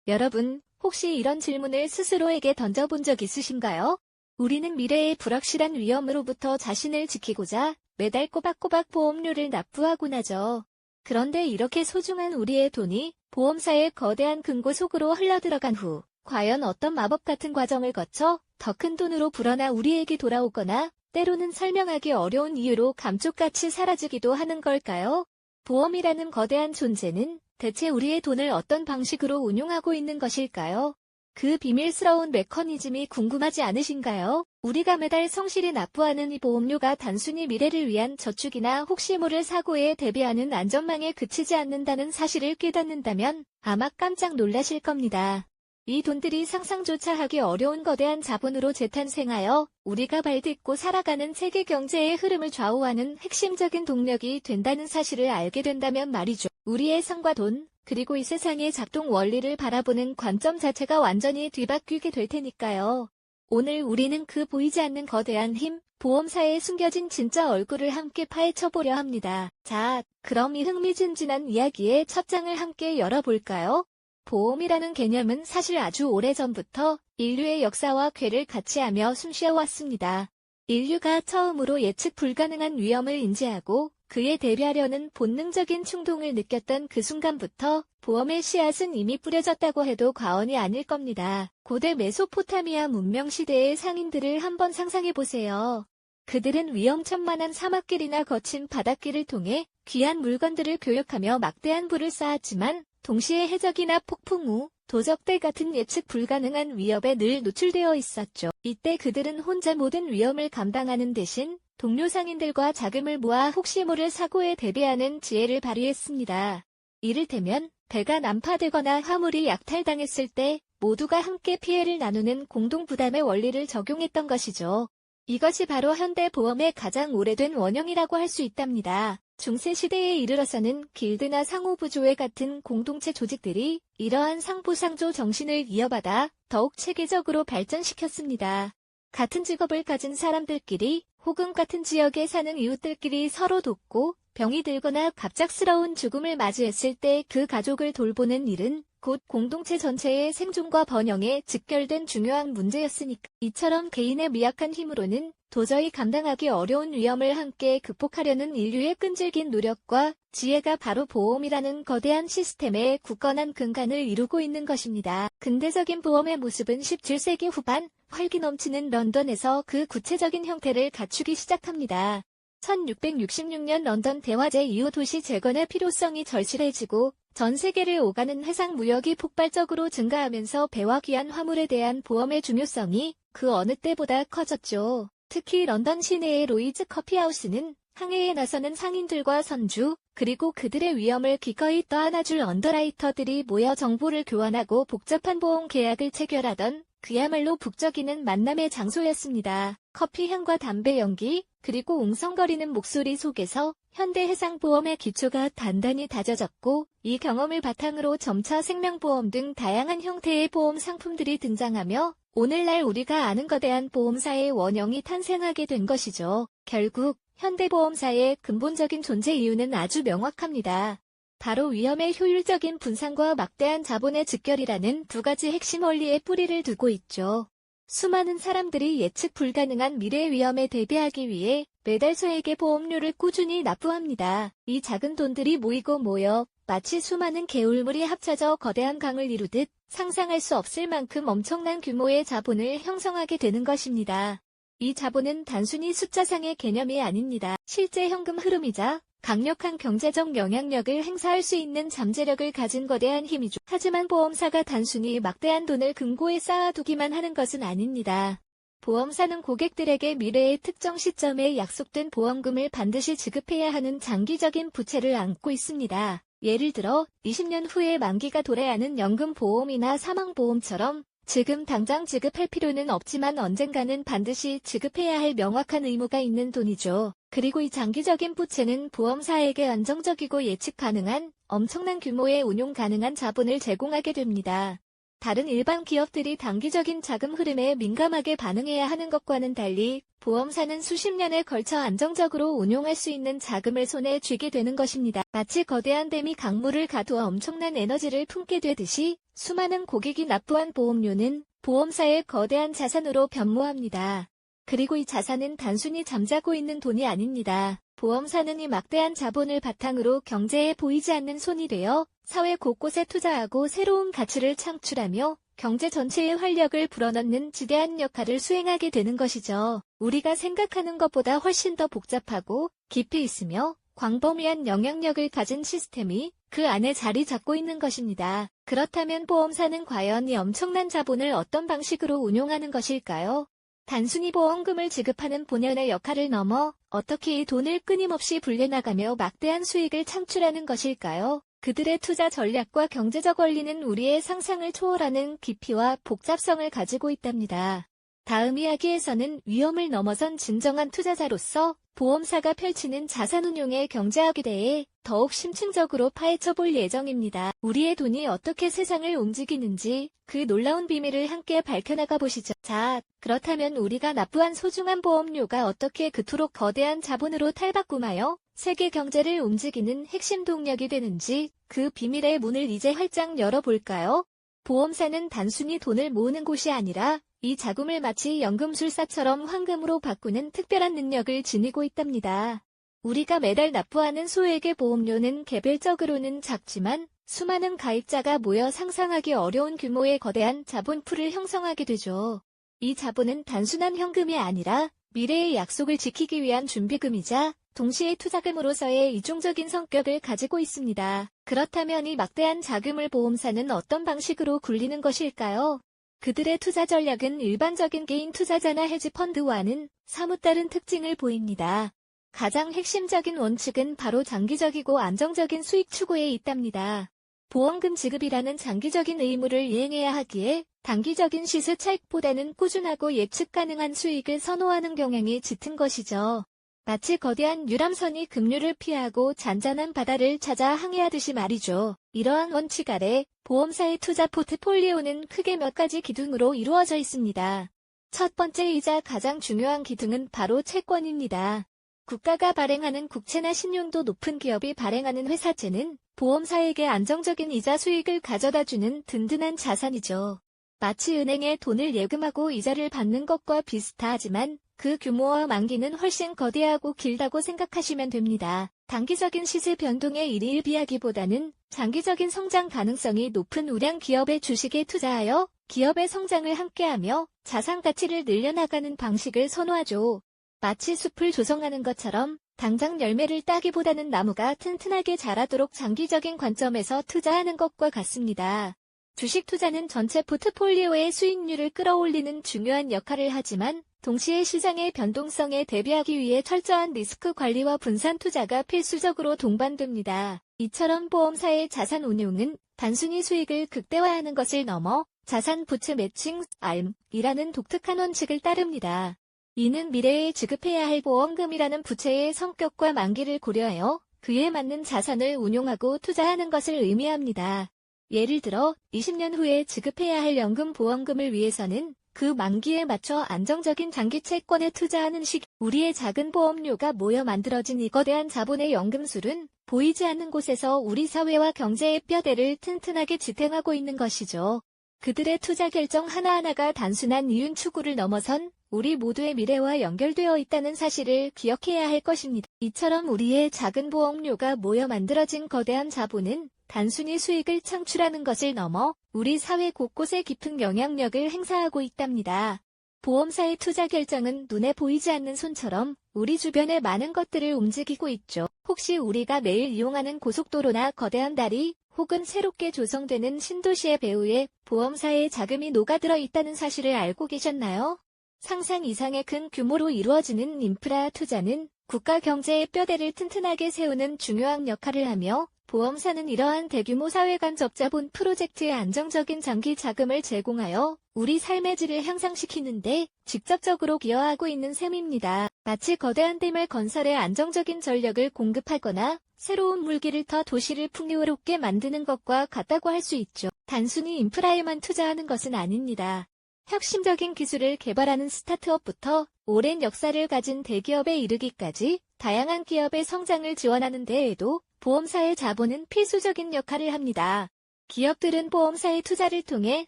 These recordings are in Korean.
여러분, 혹시 이런 질문을 스스로에게 던져본 적 있으신가요? 우리는 미래의 불확실한 위험으로부터 자신을 지키고자 매달 꼬박꼬박 보험료를 납부하곤 하죠. 그런데 이렇게 소중한 우리의 돈이 보험사의 거대한 금고 속으로 흘러들어간 후, 과연 어떤 마법 같은 과정을 거쳐 더 큰 돈으로 불어나 우리에게 돌아오거나 때로는 설명하기 어려운 이유로 감쪽같이 사라지기도 하는 걸까요? 보험이라는 거대한 존재는 대체 우리의 돈을 어떤 방식으로 운용하고 있는 것일까요? 그 비밀스러운 메커니즘이 궁금하지 않으신가요? 우리가 매달 성실히 납부하는 이 보험료가 단순히 미래를 위한 저축이나 혹시 모를 사고에 대비하는 안전망에 그치지 않는다는 사실을 깨닫는다면 아마 깜짝 놀라실 겁니다. 이 돈들이 상상조차 하기 어려운 거대한 자본으로 재탄생하여 우리가 발딛고 살아가는 세계 경제의 흐름을 좌우하는 핵심적인 동력이 된다는 사실을 알게 된다면 말이죠. 우리의 삶과 돈, 그리고 이 세상의 작동 원리를 바라보는 관점 자체가 완전히 뒤바뀌게 될 테니까요. 오늘 우리는 그 보이지 않는 거대한 힘, 보험사의 숨겨진 진짜 얼굴을 함께 파헤쳐보려 합니다. 자, 그럼 이 흥미진진한 이야기의 첫 장을 함께 열어볼까요? 보험이라는 개념은 사실 아주 오래전부터 인류의 역사와 궤를 같이하며 숨쉬어왔습니다. 인류가 처음으로 예측 불가능한 위험을 인지하고 그에 대비하려는 본능적인 충동을 느꼈던 그 순간부터 보험의 씨앗은 이미 뿌려졌다고 해도 과언이 아닐 겁니다. 고대 메소포타미아 문명 시대의 상인들을 한번 상상해보세요. 그들은 위험천만한 사막길이나 거친 바닷길을 통해 귀한 물건들을 교역하며 막대한 부를 쌓았지만 동시에 해적이나 폭풍우, 도적들 같은 예측 불가능한 위협에 늘 노출되어 있었죠. 이때 그들은 혼자 모든 위험을 감당하는 대신 동료 상인들과 자금을 모아 혹시 모를 사고에 대비하는 지혜를 발휘했습니다. 이를테면 배가 난파되거나 화물이 약탈당했을 때 모두가 함께 피해를 나누는 공동부담의 원리를 적용했던 것이죠. 이것이 바로 현대 보험의 가장 오래된 원형이라고 할 수 있답니다. 중세시대에 이르러서는 길드나 상호부조회 같은 공동체 조직들이 이러한 상부상조 정신을 이어받아 더욱 체계적으로 발전시켰습니다. 같은 직업을 가진 사람들끼리 혹은 같은 지역에 사는 이웃들끼리 서로 돕고 병이 들거나 갑작스러운 죽음을 맞이했을 때 그 가족을 돌보는 일은 곧 공동체 전체의 생존과 번영에 직결된 중요한 문제였으니까. 이처럼 개인의 미약한 힘으로는 도저히 감당하기 어려운 위험을 함께 극복하려는 인류의 끈질긴 노력과 지혜가 바로 보험이라는 거대한 시스템의 굳건한 근간을 이루고 있는 것입니다. 근대적인 보험의 모습은 17세기 후반 활기 넘치는 런던에서 그 구체적인 형태를 갖추기 시작합니다. 1666년 런던 대화제 이후 도시 재건의 필요성이 절실해지고 전 세계를 오가는 해상 무역이 폭발적으로 증가하면서 배와 귀한 화물에 대한 보험의 중요성이 그 어느 때보다 커졌죠. 특히 런던 시내의 로이즈 커피하우스는 항해에 나서는 상인들과 선주, 그리고 그들의 위험을 기꺼이 떠안아줄 언더라이터들이 모여 정보를 교환하고 복잡한 보험 계약을 체결하던 그야말로 북적이는 만남의 장소였습니다. 커피 향과 담배 연기, 그리고 웅성거리는 목소리 속에서 현대 해상보험의 기초가 단단히 다져졌고 이 경험을 바탕으로 점차 생명보험 등 다양한 형태의 보험 상품들이 등장하며 오늘날 우리가 아는 거대한 보험사의 원형이 탄생하게 된 것이죠. 결국 현대보험사의 근본적인 존재 이유는 아주 명확합니다. 바로 위험의 효율적인 분산과 막대한 자본의 직결이라는 두 가지 핵심 원리에 뿌리를 두고 있죠. 수많은 사람들이 예측 불가능한 미래 위험에 대비하기 위해 매달 소액의 보험료를 꾸준히 납부합니다. 이 작은 돈들이 모이고 모여 마치 수많은 개울물이 합쳐져 거대한 강을 이루듯 상상할 수 없을 만큼 엄청난 규모의 자본을 형성하게 되는 것입니다. 이 자본은 단순히 숫자상의 개념이 아닙니다. 실제 현금 흐름이자 강력한 경제적 영향력을 행사할 수 있는 잠재력을 가진 거대한 힘이죠. 하지만 보험사가 단순히 막대한 돈을 금고에 쌓아두기만 하는 것은 아닙니다. 보험사는 고객들에게 미래의 특정 시점에 약속된 보험금을 반드시 지급해야 하는 장기적인 부채를 안고 있습니다. 예를 들어 20년 후에 만기가 도래하는 연금보험이나 사망보험처럼 지금 당장 지급할 필요는 없지만 언젠가는 반드시 지급해야 할 명확한 의무가 있는 돈이죠. 그리고 이 장기적인 부채는 보험사에게 안정적이고 예측 가능한 엄청난 규모의 운용 가능한 자본을 제공하게 됩니다. 다른 일반 기업들이 단기적인 자금 흐름에 민감하게 반응해야 하는 것과는 달리 보험사는 수십 년에 걸쳐 안정적으로 운용할 수 있는 자금을 손에 쥐게 되는 것입니다. 마치 거대한 댐이 강물을 가두어 엄청난 에너지를 품게 되듯이 수많은 고객이 납부한 보험료는 보험사의 거대한 자산으로 변모합니다. 그리고 이 자산은 단순히 잠자고 있는 돈이 아닙니다. 보험사는 이 막대한 자본을 바탕으로 경제에 보이지 않는 손이 되어 사회 곳곳에 투자하고 새로운 가치를 창출하며 경제 전체의 활력을 불어넣는 지대한 역할을 수행하게 되는 것이죠. 우리가 생각하는 것보다 훨씬 더 복잡하고 깊이 있으며 광범위한 영향력을 가진 시스템이 그 안에 자리 잡고 있는 것입니다. 그렇다면 보험사는 과연 이 엄청난 자본을 어떤 방식으로 운용하는 것일까요? 단순히 보험금을 지급하는 본연의 역할을 넘어 어떻게 이 돈을 끊임없이 불려나가며 막대한 수익을 창출하는 것일까요? 그들의 투자 전략과 경제적 원리는 우리의 상상을 초월하는 깊이와 복잡성을 가지고 있답니다. 다음 이야기에서는 위험을 넘어선 진정한 투자자로서 보험사가 펼치는 자산운용의 경제학에 대해 더욱 심층적으로 파헤쳐 볼 예정입니다. 우리의 돈이 어떻게 세상을 움직이는지 그 놀라운 비밀을 함께 밝혀나가 보시죠. 자, 그렇다면 우리가 납부한 소중한 보험료가 어떻게 그토록 거대한 자본으로 탈바꿈하여 세계 경제를 움직이는 핵심 동력이 되는지 그 비밀의 문을 이제 활짝 열어볼까요? 보험사는 단순히 돈을 모으는 곳이 아니라 이 자금을 마치 연금술사처럼 황금으로 바꾸는 특별한 능력을 지니고 있답니다. 우리가 매달 납부하는 소액의 보험료는 개별적으로는 작지만 수많은 가입자가 모여 상상하기 어려운 규모의 거대한 자본풀을 형성하게 되죠. 이 자본은 단순한 현금이 아니라 미래의 약속을 지키기 위한 준비금이자 동시에 투자금으로서의 이중적인 성격을 가지고 있습니다. 그렇다면 이 막대한 자금을 보험사는 어떤 방식으로 굴리는 것일까요? 그들의 투자 전략은 일반적인 개인 투자자나 헤지펀드와는 사뭇 다른 특징을 보입니다. 가장 핵심적인 원칙은 바로 장기적이고 안정적인 수익 추구에 있답니다. 보험금 지급이라는 장기적인 의무를 이행해야 하기에 단기적인 시세 차익보다는 꾸준하고 예측 가능한 수익을 선호하는 경향이 짙은 것이죠. 마치 거대한 유람선이 급류를 피하고 잔잔한 바다를 찾아 항해하듯이 말이죠. 이러한 원칙 아래 보험사의 투자 포트폴리오는 크게 몇 가지 기둥으로 이루어져 있습니다. 첫 번째이자 가장 중요한 기둥은 바로 채권입니다. 국가가 발행하는 국채나 신용도 높은 기업이 발행하는 회사채는 보험사에게 안정적인 이자 수익을 가져다주는 든든한 자산이죠. 마치 은행에 돈을 예금하고 이자를 받는 것과 비슷하지만 그 규모와 만기는 훨씬 거대하고 길다고 생각하시면 됩니다. 단기적인 시세 변동에 일희일비하기보다는 장기적인 성장 가능성이 높은 우량 기업의 주식에 투자하여 기업의 성장을 함께하며 자산 가치를 늘려나가는 방식을 선호하죠. 마치 숲을 조성하는 것처럼 당장 열매를 따기보다는 나무가 튼튼하게 자라도록 장기적인 관점에서 투자하는 것과 같습니다. 주식 투자는 전체 포트폴리오의 수익률을 끌어올리는 중요한 역할을 하지만 동시에 시장의 변동성에 대비하기 위해 철저한 리스크 관리와 분산 투자가 필수적으로 동반됩니다. 이처럼 보험사의 자산 운용은 단순히 수익을 극대화하는 것을 넘어 자산 부채 매칭, ARM이라는 독특한 원칙을 따릅니다. 이는 미래에 지급해야 할 보험금이라는 부채의 성격과 만기를 고려하여 그에 맞는 자산을 운용하고 투자하는 것을 의미합니다. 예를 들어 20년 후에 지급해야 할 연금 보험금을 위해서는 그 만기에 맞춰 안정적인 장기 채권에 투자하는 시기. 우리의 작은 보험료가 모여 만들어진 이 거대한 자본의 연금술은 보이지 않는 곳에서 우리 사회와 경제의 뼈대를 튼튼하게 지탱하고 있는 것이죠. 그들의 투자 결정 하나하나가 단순한 이윤 추구를 넘어선 우리 모두의 미래와 연결되어 있다는 사실을 기억해야 할 것입니다. 이처럼 우리의 작은 보험료가 모여 만들어진 거대한 자본은 단순히 수익을 창출하는 것을 넘어 우리 사회 곳곳에 깊은 영향력을 행사하고 있답니다. 보험사의 투자 결정은 눈에 보이지 않는 손처럼 우리 주변의 많은 것들을 움직이고 있죠. 혹시 우리가 매일 이용하는 고속도로나 거대한 다리 혹은 새롭게 조성되는 신도시의 배후에 보험사의 자금이 녹아들어 있다는 사실을 알고 계셨나요? 상상 이상의 큰 규모로 이루어지는 인프라 투자는 국가 경제의 뼈대를 튼튼하게 세우는 중요한 역할을 하며 보험사는 이러한 대규모 사회간 적자본 프로젝트에 안정적인 장기 자금을 제공하여 우리 삶의 질을 향상시키는데 직접적으로 기여하고 있는 셈입니다. 마치 거대한 댐을 건설해 안정적인 전력을 공급하거나 새로운 물기를 터 도시를 풍요롭게 만드는 것과 같다고 할 수 있죠. 단순히 인프라에만 투자하는 것은 아닙니다. 혁신적인 기술을 개발하는 스타트업부터 오랜 역사를 가진 대기업에 이르기까지 다양한 기업의 성장을 지원하는 데에도 보험사의 자본은 필수적인 역할을 합니다. 기업들은 보험사의 투자를 통해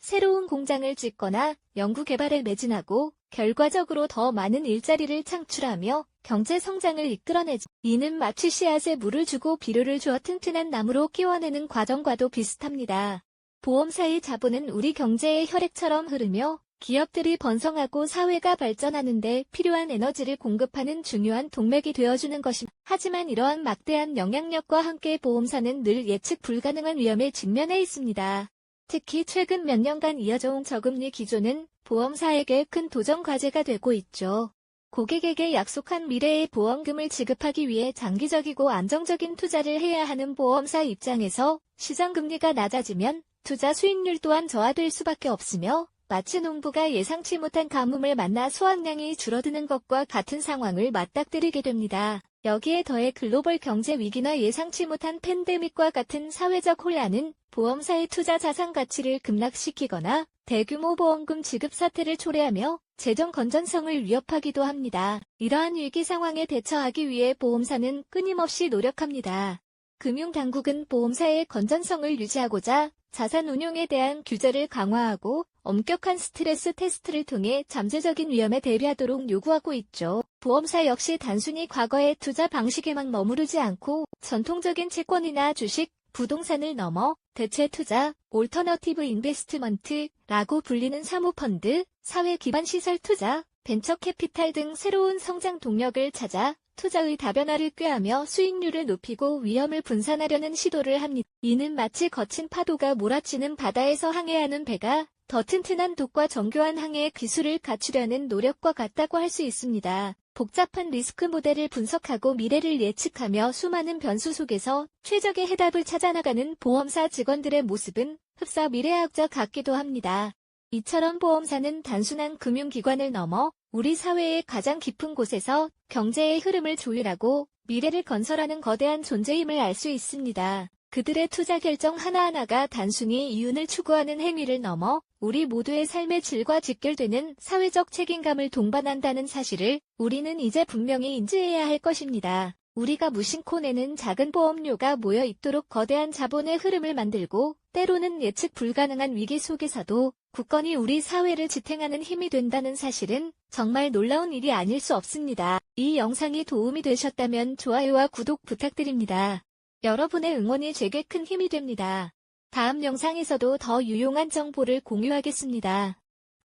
새로운 공장을 짓거나 연구개발에 매진하고 결과적으로 더 많은 일자리를 창출하며 경제 성장을 이끌어내죠. 이는 마치 씨앗에 물을 주고 비료를 주어 튼튼한 나무로 키워내는 과정과도 비슷합니다. 보험사의 자본은 우리 경제의 혈액처럼 흐르며 기업들이 번성하고 사회가 발전하는 데 필요한 에너지를 공급하는 중요한 동맥이 되어주는 것입니다. 하지만 이러한 막대한 영향력과 함께 보험사는 늘 예측 불가능한 위험에 직면해 있습니다. 특히 최근 몇 년간 이어져 온 저금리 기조는 보험사에게 큰 도전 과제가 되고 있죠. 고객에게 약속한 미래의 보험금을 지급하기 위해 장기적이고 안정적인 투자를 해야 하는 보험사 입장에서 시장금리가 낮아지면 투자 수익률 또한 저하될 수밖에 없으며 마치 농부가 예상치 못한 가뭄을 만나 수확량이 줄어드는 것과 같은 상황을 맞닥뜨리게 됩니다. 여기에 더해 글로벌 경제 위기나 예상치 못한 팬데믹과 같은 사회적 혼란은 보험사의 투자 자산 가치를 급락시키거나 대규모 보험금 지급 사태를 초래하며 재정 건전성을 위협하기도 합니다. 이러한 위기 상황에 대처하기 위해 보험사는 끊임없이 노력합니다. 금융당국은 보험사의 건전성을 유지하고자 자산 운용에 대한 규제를 강화하고 엄격한 스트레스 테스트를 통해 잠재적인 위험에 대비하도록 요구하고 있죠. 보험사 역시 단순히 과거의 투자 방식에만 머무르지 않고 전통적인 채권이나 주식, 부동산을 넘어 대체 투자, 올터너티브 인베스트먼트라고 불리는 사모펀드, 사회 기반 시설 투자, 벤처 캐피탈 등 새로운 성장 동력을 찾아 투자의 다변화를 꾀하며 수익률을 높이고 위험을 분산하려는 시도를 합니다. 이는 마치 거친 파도가 몰아치는 바다에서 항해하는 배가 더 튼튼한 돛과 정교한 항해 기술을 갖추려는 노력과 같다고 할 수 있습니다. 복잡한 리스크 모델을 분석하고 미래를 예측하며 수많은 변수 속에서 최적의 해답을 찾아나가는 보험사 직원들의 모습은 흡사 미래학적 같기도 합니다. 이처럼 보험사는 단순한 금융기관을 넘어 우리 사회의 가장 깊은 곳에서 경제의 흐름을 조율하고 미래를 건설하는 거대한 존재임을 알 수 있습니다. 그들의 투자 결정 하나하나가 단순히 이윤을 추구하는 행위를 넘어 우리 모두의 삶의 질과 직결되는 사회적 책임감을 동반한다는 사실을 우리는 이제 분명히 인지해야 할 것입니다. 우리가 무심코 내는 작은 보험료가 모여 있도록 거대한 자본의 흐름을 만들고 때로는 예측 불가능한 위기 속에서도 굳건히 우리 사회를 지탱하는 힘이 된다는 사실은 정말 놀라운 일이 아닐 수 없습니다. 이 영상이 도움이 되셨다면 좋아요와 구독 부탁드립니다. 여러분의 응원이 제게 큰 힘이 됩니다. 다음 영상에서도 더 유용한 정보를 공유하겠습니다.